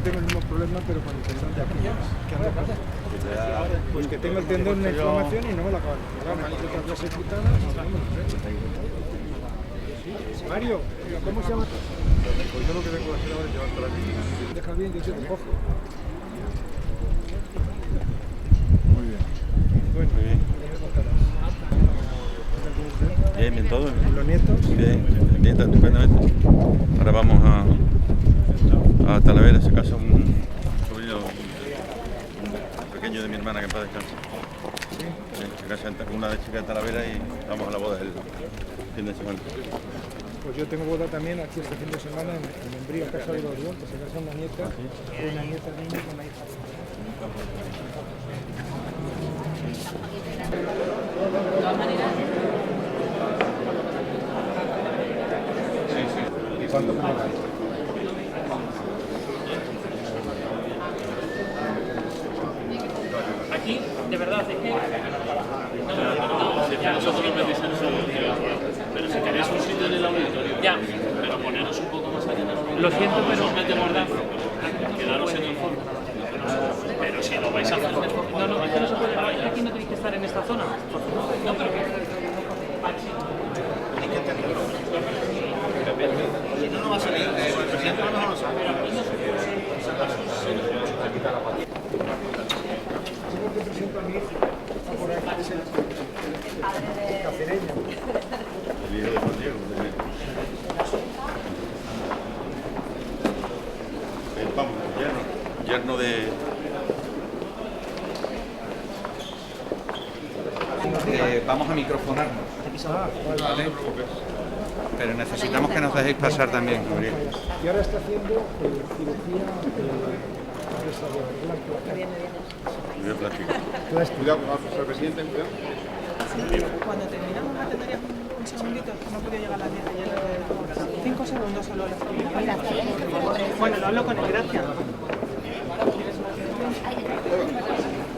tengo el mismo problema, pero con el tendón de Aquiles. ¿Qué anda pasando? Pues que tengo el tendón en inflamación y no me lo acaban de curar. Me han hecho otras dos ejecutadas y no me lo sé. Mario, ¿cómo se llama? Pues yo lo que tengo que hacer ahora es llevarte aquí. Deja bien, yo te cojo. Muy bien. Bueno, Muy bien. Bien, bien todo. ¿Los nietos? Bien, bien, estupendamente. Ahora vamos a Talavera, se casa un sobrino un pequeño de mi hermana que en paz descanse. Sí. Se casa una de chica de Talavera y vamos a la boda el fin de semana. Pues yo tengo boda también aquí este fin de semana en Membría, Casa de Orión, que se casa una nieta, una nieta de niño con una hija. De todas maneras, ¿Y cuánto me pagáis? aquí, de verdad, es que... Ya nosotros nos metéis en el pero si queréis un sitio en el auditorio, Ya, pero poneros un poco más allá en el auditorio. lo siento, pero... Os metemos dentro, quedaros en el fondo. Pero si lo vais a hacer mejor, No, no, es que no se puede... Aquí no tenéis que estar en esta zona. No, pero que... si no, no va a salir. El presidente no lo sabe. Tengo que presentar a mi hijo. Está por ahí, es el cacereño. El hijo de Juan Diego. Vamos, yerno de... Vamos a microfonarnos, Vale. pero necesitamos que nos dejéis pasar también. Y ahora está haciendo cirugía Yo platico. Cuidado, al presidente, cuidado. Cuando terminamos la tendría un segundito, no podía llegar a la mierda, ya 5 segundos solo. Bueno, lo hablo con él, gracias.